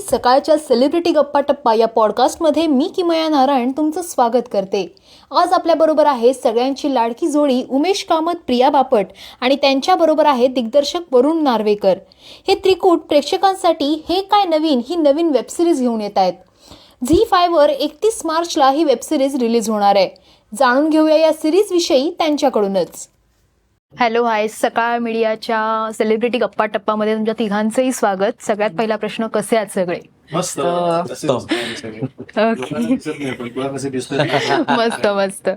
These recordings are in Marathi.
सकाळच्या सेलिब्रिटी गप्पा टप्पा या पॉडकास्टमध्ये मी किमया नारायण तुमचं स्वागत करते. आज आपल्याबरोबर आहे सगळ्यांची लाडकी जोडी उमेश कामत, प्रिया बापट आणि त्यांच्याबरोबर आहे दिग्दर्शक वरुण नार्वेकर. हे त्रिकूट प्रेक्षकांसाठी हे काय नवीन ही नवीन वेबसिरीज घेऊन येत आहेत. झी5वर 31 मार्चला ही वेबसिरीज रिलीज होणार आहे. जाणून घेऊया या सिरीजविषयी त्यांच्याकडूनच. हॅलो हाय, सकाळ मीडियाच्या सेलिब्रिटी गप्पा टप्पामध्ये तुमच्या तिघांचंही स्वागत. सगळ्यात पहिला प्रश्न, कसे आहात सगळे? मस्त मस्त मस्त.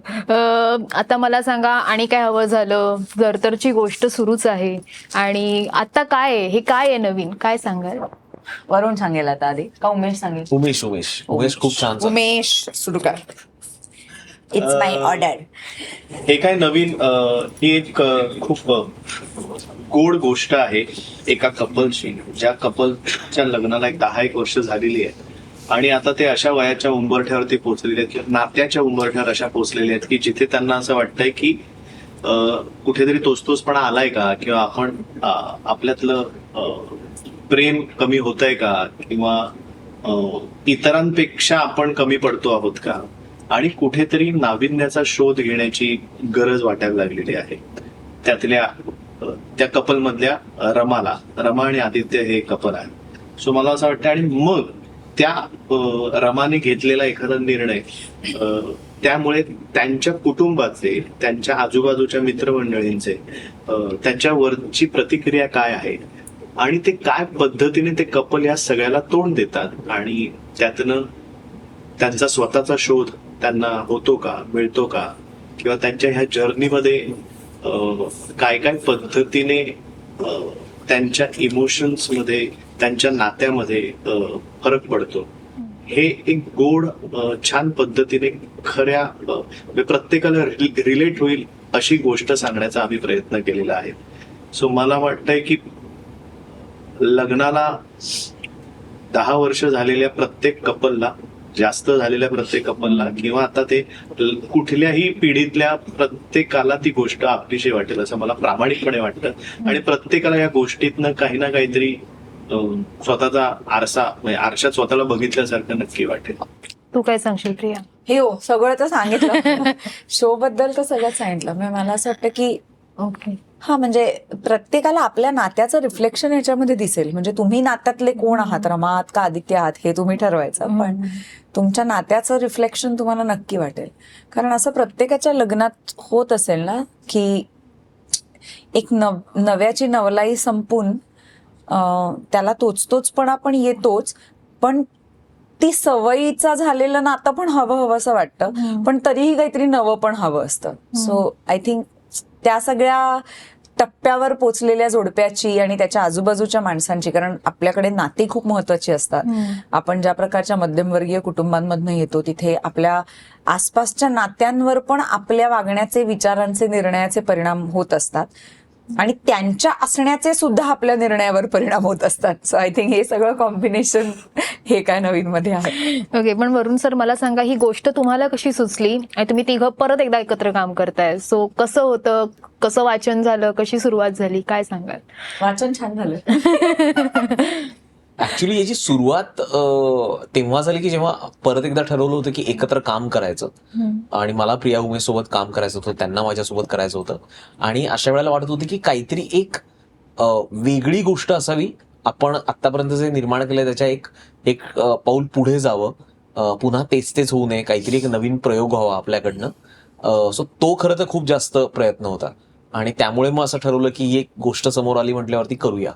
आता मला सांगा, आणि काय हवं झालं, जरतरची गोष्ट सुरूच आहे आणि आता काय आहे, हे काय आहे नवीन, काय सांगाल? वरुण सांगेल आता आधी का उमेश सांगेल? उमेश खूप छान. उमेश सुरू कर. It's my order. हे काय नवीन, ही एक खूप गोड गोष्ट आहे एका कपलची, ज्या कपलच्या लग्नाला 10-1 वर्ष झालेली आहे आणि आता ते अशा वयाच्या उंबरठ्यावरती पोहोचलेले आहेत, नात्याच्या उंबरठ्यावर अशा पोहोचलेले आहेत की जिथे त्यांना असं वाटतंय की कुठेतरी तोचतोचपणा आलाय का, किंवा आपण आपल्यातलं प्रेम कमी होतंय का, किंवा इतरांपेक्षा आपण कमी पडतो आहोत का, आणि कुठेतरी नाविन्याचा शोध घेण्याची गरज वाटायला लागलेली आहे. त्या कपल मधल्या रमा आणि आदित्य हे कपल आहे. सो मला असं वाटतं, आणि मग त्या रमाने घेतलेला एखादा निर्णय त्यामुळे त्यांच्या कुटुंबाचे, त्यांच्या आजूबाजूच्या मित्रमंडळींचे त्यांच्यावरची प्रतिक्रिया काय आहे आणि ते काय पद्धतीने ते कपल या सगळ्याला तोंड देतात आणि त्यातनं त्यांचा स्वतःचा शोध त्यांना होतो का, मिळतो का, किंवा त्यांच्या ह्या जर्नीमध्ये काय काय पद्धतीने त्यांच्या इमोशन्स मध्ये, त्यांच्या नात्यामध्ये फरक पडतो, हे एक गोड छान पद्धतीने खऱ्या प्रत्येकाला रिलेट होईल अशी गोष्ट सांगण्याचा आम्ही प्रयत्न केलेला आहे. सो मला वाटतंय की लग्नाला 10 वर्ष झालेल्या प्रत्येक कपलला, जास्त झालेल्या प्रत्येक कपलला, किंवा आता ते कुठल्याही पिढीतल्या प्रत्येकाला ती गोष्ट आपलीशी वाटेल असं मला प्रामाणिकपणे वाटतं. आणि प्रत्येकाला या गोष्टीतनं काही ना काहीतरी स्वतःचा आरशात स्वतःला बघितल्यासारखं नक्की वाटेल. तू काय सांगशील प्रिया? हे हो, सगळं तर सांगितलं. शो बद्दल तर सगळं सांगितलं. मला असं वाटतं की ओके, हा, म्हणजे प्रत्येकाला आपल्या नात्याचं रिफ्लेक्शन ह्याच्यामध्ये दिसेल. म्हणजे तुम्ही नात्यातले कोण आहात, रमा आहात का आदित्य आहात, हे तुम्ही ठरवायचं, पण तुमच्या नात्याचं रिफ्लेक्शन तुम्हाला नक्की वाटेल. कारण असं प्रत्येकाच्या लग्नात होत असेल ना की एक नव्याची नवलाई संपून त्याला तोचतोचपणा पण येतोच, पण ती सवयीचा झालेलं नातं पण हवं असं वाटतं, पण तरीही काहीतरी नवं पण हवं असतं. सो आय थिंक त्या सगळ्या टप्प्यावर पोचलेल्या जोडप्याची आणि त्याच्या आजूबाजूच्या माणसांची, कारण आपल्याकडे नाती खूप महत्वाची असतात. आपण ज्या प्रकारच्या मध्यमवर्गीय कुटुंबांमधनं येतो तिथे आपल्या आसपासच्या नात्यांवर पण आपल्या वागण्याचे, विचारांचे, निर्णयाचे परिणाम होत असतात आणि त्यांच्या असण्याचे सुद्धा आपल्या निर्णयावर परिणाम होत असतात. सो आय थिंक हे सगळं कॉम्बिनेशन हे काय नवीन मध्ये आहे. ओके, पण वरुण सर मला सांगा, ही गोष्ट तुम्हाला कशी सुचली आणि तुम्ही तिघं परत एकदा एकत्र काम करताय, सो कसं होतं, कसं वाचन झालं, कशी सुरुवात झाली, काय सांगाल? वाचन छान झालं. ऍक्च्युली याची सुरुवात तेव्हा झाली की जेव्हा परत एकदा ठरवलं होतं की एकत्र काम करायचं, आणि मला प्रिया उमेश सोबत काम करायचं होतं, त्यांना माझ्यासोबत करायचं होतं, आणि अशा वेळेला वाटत होतं की काहीतरी एक वेगळी गोष्ट असावी, आपण आतापर्यंत जे निर्माण केलंय त्याच्या एक पाऊल पुढे जावं, पुन्हा तेच होऊ नये, काहीतरी एक नवीन प्रयोग व्हावा आपल्याकडनं. सो तो खरं तर खूप जास्त प्रयत्न होता आणि त्यामुळे मग असं ठरवलं की एक गोष्ट समोर आली म्हटल्यावरती करूया.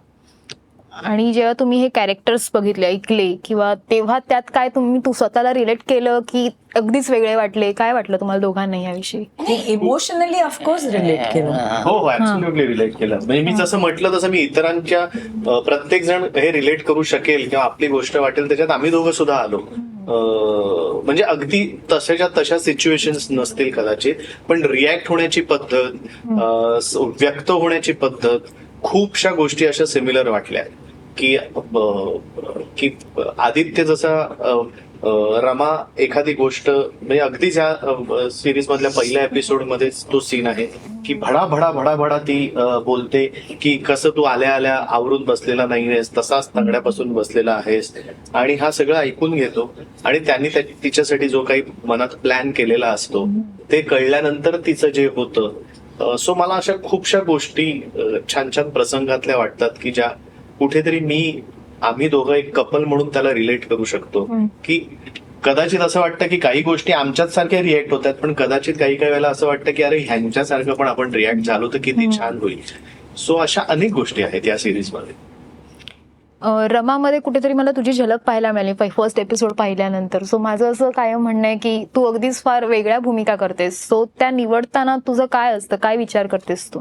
आणि जेव्हा तुम्ही हे कॅरेक्टर्स बघितले, ऐकले, किंवा तेव्हा त्यात काय तू स्वतःला रिलेट केलं की अगदीच वेगळे वाटले, काय वाटलं तुम्हाला दोघांना याविषयी? इमोशनली ऑफकोर्स रिलेट केलं. हो, ऍब्सोल्युटली रिलेट केलं. म्हणजे मी जसं म्हटलं तसं मी इतरांच्या प्रत्येक जण हे रिलेट करू शकेल किंवा आपली गोष्ट वाटेल त्याच्यात आम्ही दोघं सुद्धा आलो. म्हणजे अगदी तशा सिच्युएशन्स नसतील कदाचित, पण रिॲक्ट होण्याची पद्धत, व्यक्त होण्याची पद्धत, खूपशा गोष्टी अशा सिमिलर वाटल्या की आदित्य जसा रमा एखादी गोष्ट म्हणजे अगदीच या सिरीज मधल्या पहिल्या एपिसोड मध्येच तो सीन आहे की भडा भडा भडा भडा ती बोलते की कसं तू आल्या आल्या आवरून बसलेला नाहीयेस, तसाच तंगड्यापासून बसलेला आहेस, आणि हा सगळं ऐकून घेतो आणि त्यांनी तिच्यासाठी जो काही मनात प्लॅन केलेला असतो ते कळल्यानंतर तिचं जे होतं. सो मला अशा खूपशा गोष्टी छान छान प्रसंगातल्या वाटतात की ज्या कुठेतरी आम्ही दोघं एक कपल म्हणून त्याला रिलेट करू शकतो. की कदाचित असं वाटतं की काही गोष्टी आमच्याच सारख्या रिॲक्ट होतात, पण कदाचित काही काही वेळेला असं वाटतं की अरे ह्यांच्यासारखं पण आपण रिॲक्ट झालो तर किती छान होईल. सो अशा अनेक गोष्टी आहेत या सिरीजमध्ये. रमामध्ये कुठेतरी मला तुझी झलक पाहायला मिळाली फर्स्ट एपिसोड पाहिल्यानंतर. सो माझं असं कायम म्हणणं आहे की तू अगदीच फार वेगळ्या भूमिका करतेस. सो त्या निवडताना तुझं काय असतं, काय विचार करतेस तू?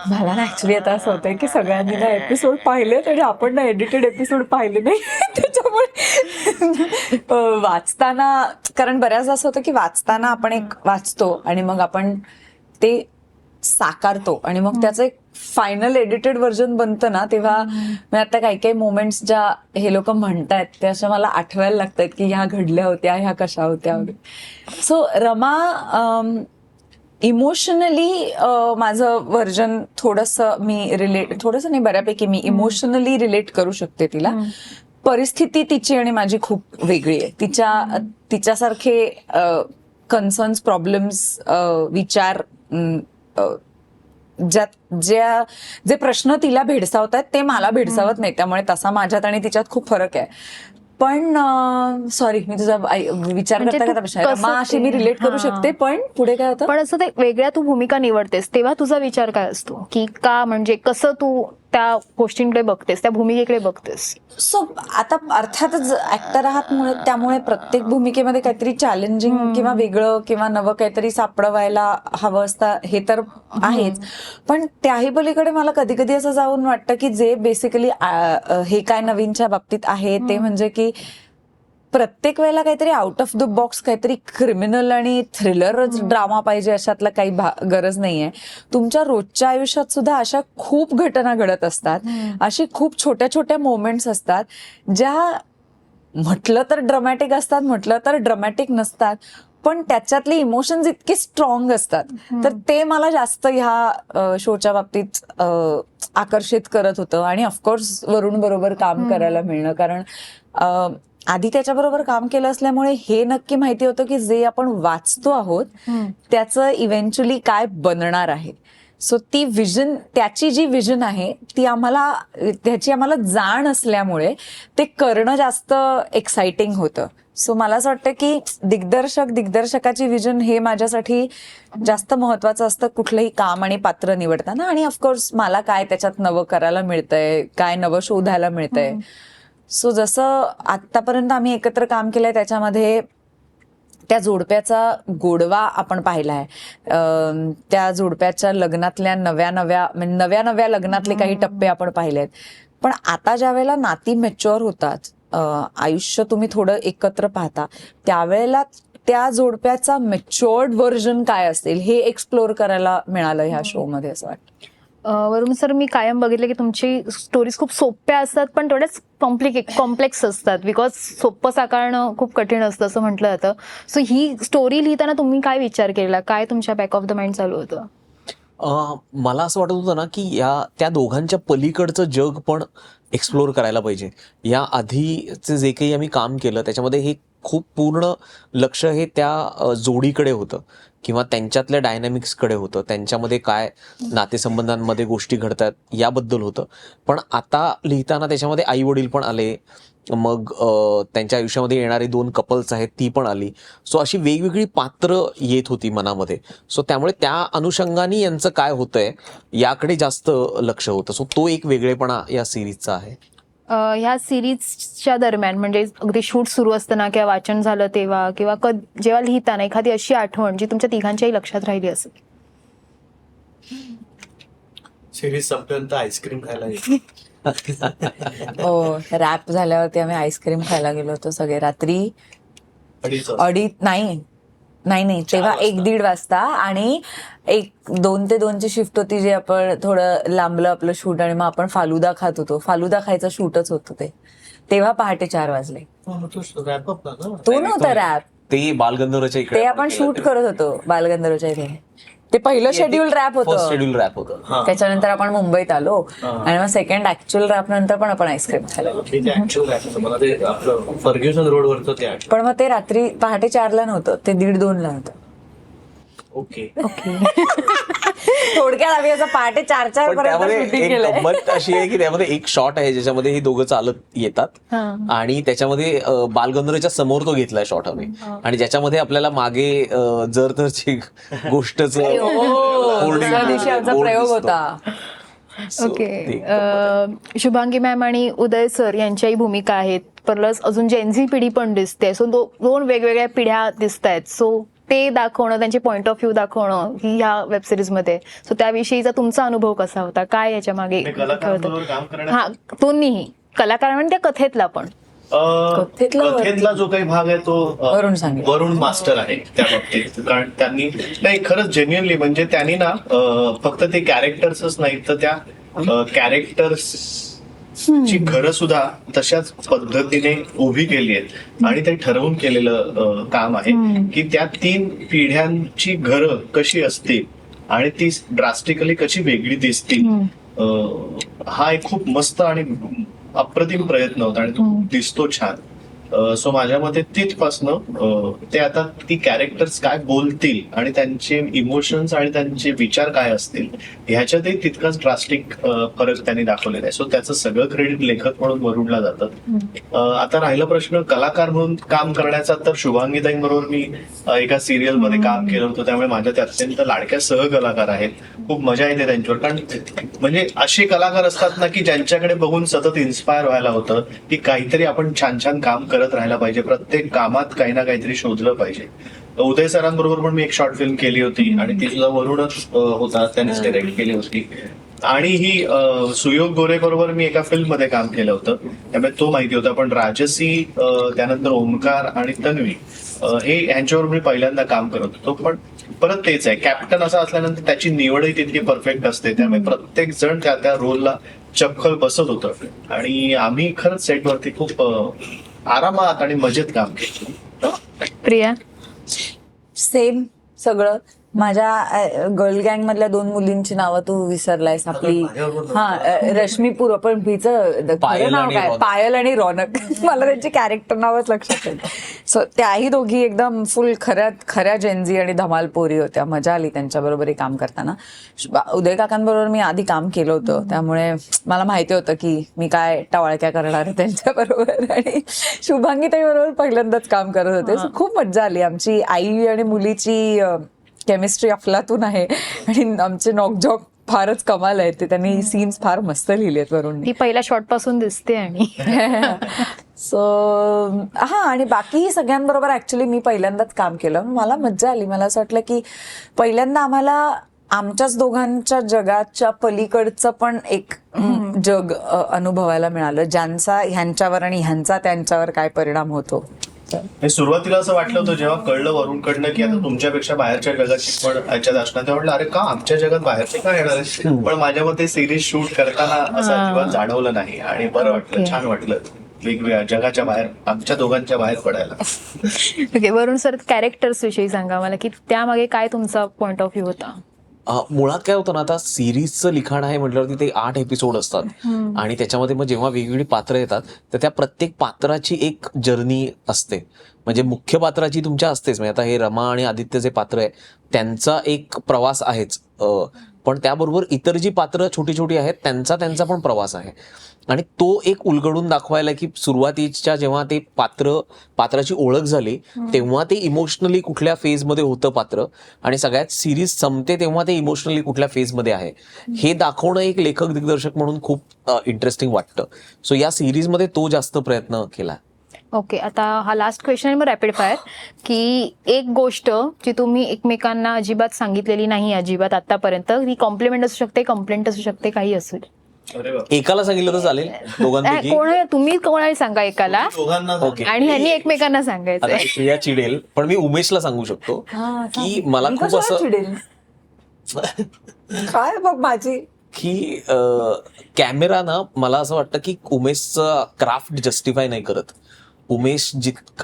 मला ना ऍक्च्युली आता असं होतंय की सगळ्यांनी ना एपिसोड पाहिलेत आणि आपण ना एडिटेड एपिसोड पाहिले नाही. त्याच्यामुळे वाचताना, कारण बऱ्याचदा असं होतं की वाचताना आपण एक वाचतो आणि मग आपण ते साकारतो आणि मग त्याचं एक फायनल एडिटेड व्हर्जन बनतं ना, तेव्हा मी आता काही काही मोमेंट्स ज्या हे लोक म्हणतायत त्या अशा मला आठवायला लागतात की ह्या घडल्या होत्या, ह्या कशा होत्या. सो रमा इमोशनली माझं व्हर्जन थोडंसं मी थोडंसं नाही, बऱ्यापैकी मी इमोशनली रिलेट करू शकते तिला. परिस्थिती तिची आणि माझी खूप वेगळी आहे. तिच्यासारखे कन्सर्न्स, प्रॉब्लेम्स, विचार, जे प्रश्न तिला भेडसावतात ते मला भेडसावत नाही. त्यामुळे तसा माझ्यात आणि तिच्यात खूप फरक आहे. पण सॉरी, मी तुझा विचार म्हणजे करता तू प्रश्न कसं अशी मी रिलेट करू शकते. पण पुढे काय होतं, पण असं ते वेगळ्या तू भूमिका निवडतेस तेव्हा तुझा विचार काय असतो की का, म्हणजे कसं तू त्या गोष्टींकडे बघतेस, त्या भूमिकेकडे बघतेस? सो आता अर्थातच ऍक्टर आहात त्यामुळे प्रत्येक भूमिकेमध्ये काहीतरी चॅलेंजिंग किंवा वेगळं किंवा नवं काहीतरी सापडवायला हवं असतं, हे तर आहेच. पण त्याही पलीकडे मला कधी कधी असं जाऊन वाटतं की जे बेसिकली हे काय नवीनच्या बाबतीत आहे ते म्हणजे की प्रत्येक वेळेला काहीतरी आउट ऑफ द बॉक्स, काहीतरी क्रिमिनल आणि थ्रिलरच ड्रामा पाहिजे अशातला काही गरज नाहीये. तुमच्या रोजच्या आयुष्यात सुद्धा अशा खूप घटना घडत असतात, अशी खूप छोट्या छोट्या मोमेंट्स असतात ज्या म्हटलं तर ड्रामॅटिक असतात, म्हटलं तर ड्रामॅटिक नसतात, पण त्याच्यातले इमोशन्स इतके स्ट्रॉंग असतात. तर ते मला जास्त ह्या शोच्या बाबतीत आकर्षित करत होतं. आणि ऑफकोर्स वरुण बरोबर काम करायला मिळणं, कारण आधी त्याच्याबरोबर काम केलं असल्यामुळे हे नक्की माहिती होतं की जे आपण वाचतो आहोत त्याचं इव्हेंच्युअली काय बनणार आहे. सो ती विजन, त्याची जी विजन आहे त्याची आम्हाला जाण असल्यामुळे ते करणं जास्त एक्साइटिंग होतं. सो मला असं वाटतं की दिग्दर्शकाची विजन हे माझ्यासाठी जास्त महत्वाचं असतं कुठलंही काम आणि पात्र निवडताना. आणि ऑफकोर्स मला काय त्याच्यात नवं करायला मिळतंय, काय नवं शोधायला मिळतंय. सो जसं आतापर्यंत आम्ही एकत्र काम केलंय त्याच्यामध्ये त्या जोडप्याचा गोडवा आपण पाहिलाय. त्या जोडप्याच्या लग्नातल्या नव्या नव्या लग्नातले काही टप्पे आपण पाहिलेत. पण आता ज्या वेळेला नाती मॅच्युअर होतात, आयुष्य तुम्ही थोडं एकत्र पाहता, त्यावेळेला त्या जोडप्याचा मॅच्युअर्ड व्हर्जन काय असेल हे एक्सप्लोर करायला मिळालं ह्या शो मध्ये असं वाटतं. वरुण सर, मी कायम बघितलं की तुमची स्टोरीज खूप सोप्या असतात पण थोड्याच कॉम्प्लेक्स असतात, बिकॉज सोपं साकारणं खूप कठीण असतं असं म्हटलं जातं. सो ही स्टोरी लिहिताना तुम्ही काय विचार केला, काय तुमच्या बॅक ऑफ द माइंड चालू होतं? मला असं वाटत होतं ना की त्या दोघांच्या पलीकडचं जग पण एक्सप्लोर करायला पाहिजे. या आधीचे जे काही आम्ही काम केलं त्याच्यामध्ये हे खूप पूर्ण लक्ष हे त्या जोडीकडे होतं किंवा त्यांच्यातल्या डायनॅमिक्सकडे होतं, त्यांच्यामध्ये काय नातेसंबंधांमध्ये गोष्टी घडतात याबद्दल होतं. पण आता लिहिताना त्याच्यामध्ये आई वडील पण आले, मग त्यांच्या आयुष्यामध्ये येणारी 2 कपल्स आहेत ती पण आली. सो अशी वेगवेगळी पात्र येत होती मनामध्ये. सो त्यामुळे त्या अनुषंगाने यांचं काय होतंय याकडे जास्त लक्ष होतं. सो तो एक वेगळेपणा या सिरीजचा आहे. ह्या सिरीजच्या दरम्यान, म्हणजे अगदी शूट सुरू असताना किंवा वाचन झालं तेव्हा किंवा जेव्हा लिहिताना एखादी अशी आठवण जी तुमच्या तिघांच्याही लक्षात राहिली असेल? सिरीज संपल्यानंतर आईस्क्रीम खायला गेलो. हो, रॅप झाल्यावरती आम्ही आईस्क्रीम खायला गेलो होतो सगळे रात्री. नाही तेव्हा 1-1:30 वाजता. आणि 2 ते 2ची शिफ्ट होती, जे आपण थोडं लांबलं आपलं शूट, आणि मग आपण फालुदा खात होतो. फालुदा खायचं शूटच होतं ते. तेव्हा पहाटे 4 वाजले. तो नव्हता रॅप, ते बालगंधर्वच्या इकडे ते आपण शूट करत होतो बालगंधर्वच्या इथे. ते पहिलं शेड्यूल रॅप फर्स्ट होतं, शेड्यूल रॅप होतं. त्याच्यानंतर आपण मुंबईत आलो आणि मग सेकंड ऍक्च्युअल रॅप नंतर पण आपण आईस्क्रीम खाल्लं. मला ते आपलं फर्ग्युसन रोडवरचं ते आठवतं. पण मग ते रात्री पहाटे 4ला नव्हतं, ते 1:30-2ला होतं. ओके. थोडक्यात आम्ही असं पहाटे 4 पण पर्यंत त्यामध्ये शूटिंग एक केलंय. गंमत अशी आहे की त्यामध्ये एक शॉट आहे ज्याच्यामध्ये हे दोघं चालत येतात आणि त्याच्यामध्ये बालगंधर्वच्या समोर तो घेतलाय शॉट आम्ही, आणि ज्याच्यामध्ये आपल्याला मागे जर तरची गोष्टच दुसऱ्या दिवशी आमचा प्रयोग होता. ओके. शुभांगी मॅम आणि उदय सर यांच्याही भूमिका आहेत, प्लस अजून जेनझी पिढी पण दिसते. सो दोन वेगवेगळ्या पिढ्या दिसत आहेत. सो ते दाखवणं, त्यांचे पॉइंट ऑफ व्ह्यू दाखवणं ही ह्या वेबसिरीज मध्ये. सो त्याविषयीचा तुमचा अनुभव कसा होता, काय याच्या मागे कलाकारांबरोबर काम करण्यात हा दोन्ही कलाकार म्हणजे त्या कथेतला पण कथेतला जो काही भाग आहे तो वरुण सांगेल. वरुण मास्टर आहे त्या बाबतीत. कारण त्यांनी नाही, खरंच जेन्युअनली म्हणजे त्यांनी ना फक्त ते कॅरेक्टर्सच नाही तर त्या कॅरेक्टर्स ची घरं सुद्धा तशाच पद्धतीने उभी केली आहेत आणि ते ठरवून केलेलं काम आहे की त्या 3 पिढ्यांची घरं कशी असतील आणि ती ड्रास्टिकली कशी वेगळी दिसतील. हा एक खूप मस्त आणि अप्रतिम प्रयत्न होता आणि तो दिसतो छान. सो माझ्या मते तिथपासनं ते आता ती कॅरेक्टर्स काय बोलतील आणि त्यांचे इमोशन्स आणि त्यांचे विचार काय असतील ह्याच्यातही तितकाच ड्रास्टिक फरक त्यांनी दाखवलेला आहे. सो त्याचं सगळं क्रेडिट लेखक म्हणून वरुणला जातं. आता राहिला प्रश्न कलाकार म्हणून काम करण्याचा, तर शुभांगीताईंबरोबर मी एका सिरियल मध्ये काम केलं होतं, त्यामुळे माझ्या त्या अत्यंत लाडक्या सहकलाकार आहेत. खूप मजा येते त्यांच्यावर, कारण म्हणजे असे कलाकार असतात ना की ज्यांच्याकडे बघून सतत इन्स्पायर व्हायला होतं की काहीतरी आपण छान छान काम करत राहायला पाहिजे, प्रत्येक कामात काही ना काहीतरी शोधलं पाहिजे. उदय सरांबरोबर पण मी एक शॉर्ट फिल्म केली होती आणि ती सुद्धा वरुणच होता, त्यांनीच डायरेक्ट केली होती. आणि ही सुयोग गोरे बरोबर मी एका फिल्म मध्ये काम केलं होतं, त्यामुळे तो माहिती होता. पण राजसी, त्यानंतर ओमकार आणि तन्वी हे यांच्यावर मी पहिल्यांदा काम करत होतो. पण परत तेच आहे, कॅप्टन असा असल्यानंतर त्याची निवडही तितकी परफेक्ट असते, त्यामुळे प्रत्येक जण त्या त्या रोलला चपखल बसत होतं आणि आम्ही खरंच सेटवरती खूप आरामात आणि मजेत काम केलं. प्रिया सेम सगळं. माझ्या गर्ल गँग मधल्या 2 मुलींची नावं तू विसरलायस. आपली रश्मी पूर्व, पण हिचं पायल नाव आणि काय, रौनक. पायल आणि रौनक. मला त्यांची कॅरेक्टर नावच लक्षात येईल. सो त्याही दोघी एकदम फुल खऱ्या जेनझी आणि धमाल पोरी होत्या. मजा आली त्यांच्याबरोबरही काम करताना. उदय काकांबरोबर मी आधी काम केलं होतं, त्यामुळे मला माहिती होतं की मी काय टवाळक्या करणार आहे त्यांच्याबरोबर. आणि शुभांगीताईबरोबर पहिल्यांदाच काम करत होते. So खूप मजा आली. आमची आई आणि मुलीची केमिस्ट्री अफलातून आहे आणि आमचे नॉकझॉक फारच कमाल आहेत. ते त्यांनी सीन्स फार मस्त लिहिलेत वरून. ती पहिल्या शॉट पासून दिसते. आणि सो आणि बाकीही सगळ्यांबरोबर ऍक्च्युली मी पहिल्यांदाच काम केलं. मला मज्जा आली. मला असं वाटलं की पहिल्यांदा आम्हाला आमच्याच दोघांच्या जगाच्या पलीकडचं पण एक जग अनुभवायला मिळालं, ज्यांचा ह्यांच्यावर आणि ह्यांचा त्यांच्यावर काय परिणाम होतो. सुरुवातीला असं वाटलं होतं जेव्हा कळलं वरुणकडनं की आता तुमच्यापेक्षा बाहेरच्या जगाची पण याच्यात असणार, तेव्हा म्हटलं अरे का आमच्या जगात बाहेरचे का येणार आहे. पण माझ्या मते सिरीज शूट करताना असं अजिबात जाणवलं नाही आणि बरं वाटलं, छान वाटलं वेगवेगळ्या जगाच्या बाहेर, आमच्या दोघांच्या बाहेर पडायला. ओके, वरुण सर कॅरेक्टर्स विषयी सांगा मला की त्यामागे काय तुमचा पॉइंट ऑफ व्ह्यू होता. मुळात काय होतं ना, आता सिरीजचं लिखाण आहे म्हटल्यावरती ते 8 एपिसोड असतात आणि त्याच्यामध्ये मग जेव्हा वेगवेगळी पात्र येतात तर त्या प्रत्येक पात्राची एक जर्नी असते. म्हणजे मुख्य पात्राची तुमच्या असतेच, म्हणजे आता हे रमा आणि आदित्य जे पात्र आहे त्यांचा एक प्रवास आहेच, पण त्याबरोबर इतर जी पात्र छोटी छोटी आहेत त्यांचा पण प्रवास आहे. आणि तो एक उलगडून दाखवायला की सुरुवातीच्या जेव्हा ते पात्राची ओळख झाली तेव्हा ते इमोशनली कुठल्या फेजमध्ये होतं पात्र, आणि सगळ्यात सिरीज संपते तेव्हा ते इमोशनली कुठल्या फेजमध्ये आहे हे दाखवणं एक लेखक दिग्दर्शक म्हणून खूप इंटरेस्टिंग वाटतं. सो या सिरीजमध्ये तो जास्त प्रयत्न केला. ओके, आता हा लास्ट क्वेश्चन मग रॅपिड फायर की एक गोष्ट जी तुम्ही एकमेकांना अजिबात सांगितलेली नाही अजिबात आतापर्यंत, ती कॉम्प्लिमेंट असू शकते, कंप्लेंट असू शकते, काही असू. एकाला सांगितलं तर चालेल, दोघांपैकी तुम्ही कोणाला सांगा एकाला ओके, आणि ह्यांनी एकमेकांना सांगायचं. आता प्रिया चिडेल पण मी उमेशला सांगू शकतो की मला खूप असं काय बघ माझी की कॅमेरा ना, मला असं वाटतं की उमेशचं क्राफ्ट जस्टिफाय नाही करत. उमेश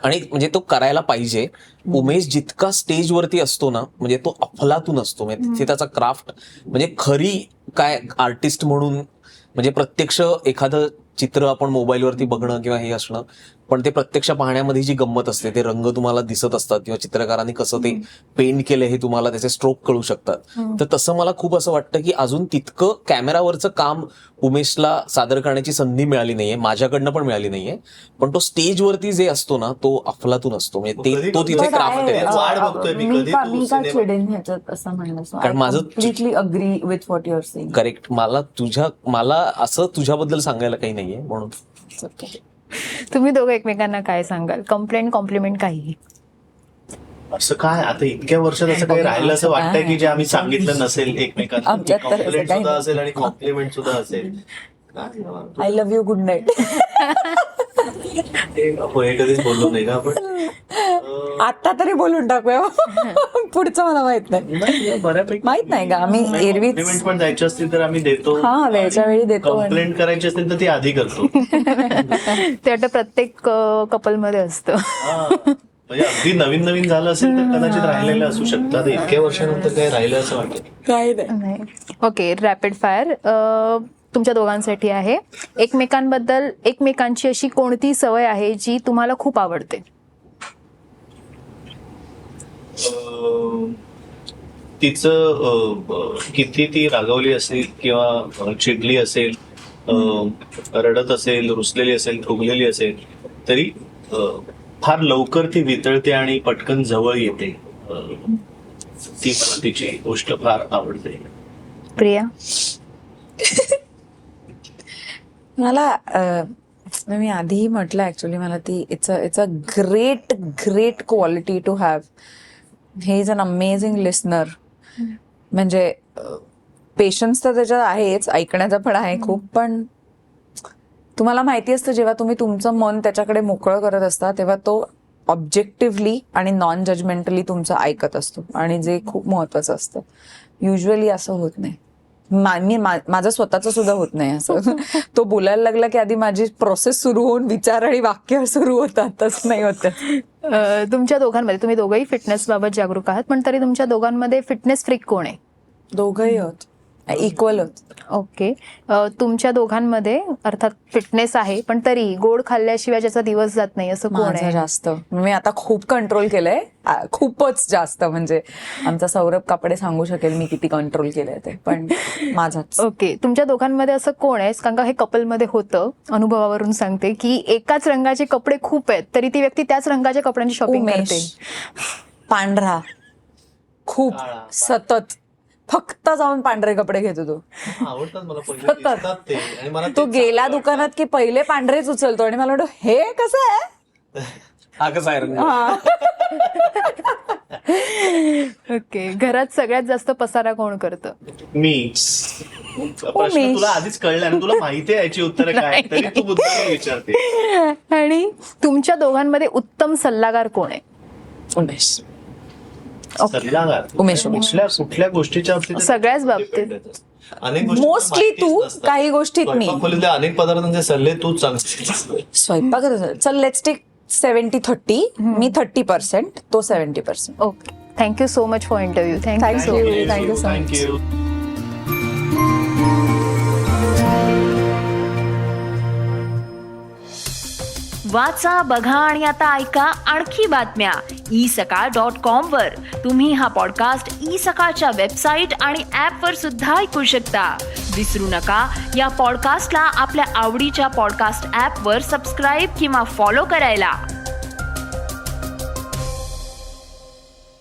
आणि म्हणजे तो करायला पाहिजे. उमेश जितका स्टेजवरती असतो ना, म्हणजे तो अफलातून असतो. म्हणजे तिथे त्याचा क्राफ्ट म्हणजे खरी काय आर्टिस्ट म्हणून, म्हणजे प्रत्यक्ष एखादं चित्र आपण मोबाईलवरती बघणं किंवा हे असणं, पण ते प्रत्यक्ष पाहण्यामध्ये जी गंमत असते, ते रंग तुम्हाला दिसत असतात किंवा चित्रकारांनी कसं ते पेंट केलं हे तुम्हाला त्याचे स्ट्रोक कळू शकतात. तर तसं मला खूप असं वाटतं की अजून तितकं कॅमेरावरचं काम उमेशला सादर करण्याची संधी मिळाली नाहीये, माझ्याकडनं पण मिळाली नाहीये. पण तो स्टेजवरती जे असतो ना, तो अफलातून असतो. म्हणजे तो तिथे क्राफ्ट आहे. वाट बघतोय मी, कधी तू मी का सिनेमा- चिडेन ह्याच्यात असं म्हणणं. कारण माझं- completely agree with what your saying. Correct. मला असं तुझ्याबद्दल सांगायला काही नाहीये म्हणून. तुम्ही दोघं एकमेकांना काय सांगाल? कंप्लेंट, कॉम्प्लिमेंट, काहीही? असं काय आता इतक्या वर्षात असं काही राहिलं असं वाटतंय की जे आम्ही सांगितलं नसेल एकमेकांना. आमच्यात तर असं कॉम्प्लिमेंट काही सुद्धा नाही. असेल आणि कॉम्प्लिमेंट सुद्धा असेल. I love you, good night. हे कधीच बोललो नाही का आपण. आता तरी बोलून टाकूया. पुढचं मला माहित नाही. बऱ्यापैकी माहित नाही का, आम्ही एरवीच कॉम्प्लिमेंट पण द्यायची असतील तर आम्ही देतो. हा, वेळच्या वेळी देतो. कंप्लेंट करायची असेल तर ती आधी करतो. ते वाटतं प्रत्येक कपलमध्ये असतं. हा. म्हणजे अगदी नवीन नवीन झालं असेल तर कदाचित राहिलेलं असू शकतात. इतक्या वर्षानंतर काय राहिलं असं वाटतं. काय नाही. नाही. ओके, रॅपिड फायर तुमच्या दोघांसाठी आहे. एकमेकांबद्दल एकमेकांची अशी कोणती सवय आहे जी तुम्हाला खूप आवडते? तिचं किती ती रागावली असेल किंवा चिडली असेल, रडत असेल, रुसलेली असेल, फुगलेली असेल, तरी फार लवकर ती वितळते आणि पटकन जवळ येते. ती मला तिची गोष्ट फार आवडते. प्रिया? मला मी आधीही म्हटलं ऍक्च्युली, मला ती it's a great quality to have. He is an amazing listener. म्हणजे पेशन्स तर त्याच्यात आहेच, ऐकण्याचा पण आहे खूप. पण तुम्हाला माहिती असतं, जेव्हा तुम्ही तुमचं मन त्याच्याकडे मोकळं करत असता तेव्हा तो ऑब्जेक्टिव्हली आणि नॉन जजमेंटली तुमचं ऐकत असतो, आणि जे खूप महत्वाचं असतं. युजली असं होत नाही. माझं स्वतःच सुद्धा होत नाही असं. तो बोलायला लागला की आधी माझी प्रोसेस सुरू होऊन विचार आणि वाक्य सुरू होतात, तसं नाही होत. तुमच्या दोघांमध्ये, तुम्ही दोघंही फिटनेस बाबत जागरूक आहात, पण तरी तुमच्या दोघांमध्ये फिटनेस फ्रीक कोण आहे? दोघंही होत, इक्वल होत. ओके. तुमच्या दोघांमध्ये अर्थात फिटनेस आहे, पण तरी गोड खाल्ल्याशिवाय ज्याचा दिवस जात नाही असं कोण माझं आहे? जास्त. मी आता खूप कंट्रोल केलंय, खूपच जास्त. म्हणजे आमचा सौरभ कापडे सांगू शकेल मी किती कंट्रोल केलंय ते, पण माझाच. ओके. तुमच्या दोघांमध्ये असं कोण आहे, कारण का हे कपलमध्ये होतं, अनुभवावरून सांगते, की एकाच रंगाचे कपडे खूप आहेत तरी ती व्यक्ती त्याच रंगाच्या कपड्यांची शॉपिंग करते. उमेश पांढरा खूप सतत, फक्त जाऊन पांढरे कपडे घेतो तो. आवडतात मला पहिले दिसतात ते. आणि मला तो ते गेला चांगलं दुकानात की पहिले पांढरेच उचलतो, आणि मला वाटतं हे कसं आहे. हा कसा आहे रंग? ओके. घरात सगळ्यात जास्त पसारा कोण करतं? मी. प्रश्न तुला आधीच कळला आणि तुला माहिती आहे याची उत्तरं काय, तरी तू मुद्दाम विचारते. आणि तुमच्या दोघांमध्ये उत्तम सल्लागार कोण आहे? उमेश. सल्लागार उमेश. कुठल्या गोष्टीच्या बाबतीत? सगळ्याच बाबतीत. अनेक गोष्टी मोस्टली तू, काही गोष्टीत मी. स्वयंपाकखोलीतले अनेक पदार्थांचे सल्ले तूच सांगते. स्वयंपाक. चल, लेट्स टेक 70-30. मी 30%, तो 70%. Okay. Thank you so much for interview. Thank you so much. Thank you so much. Thank you. वाचा, बघा आणि आता ऐका आणखी बातम्या isakal.com वर. तुम्ही हा पॉडकास्ट isakal वेबसाईट आणि ऍप वर सुद्धा ऐकू शकता. विसरू नका, या पॉडकास्टला आपल्या आवडीच्या पॉडकास्ट ऍप वर सबस्क्राईब किंवा फॉलो करायला.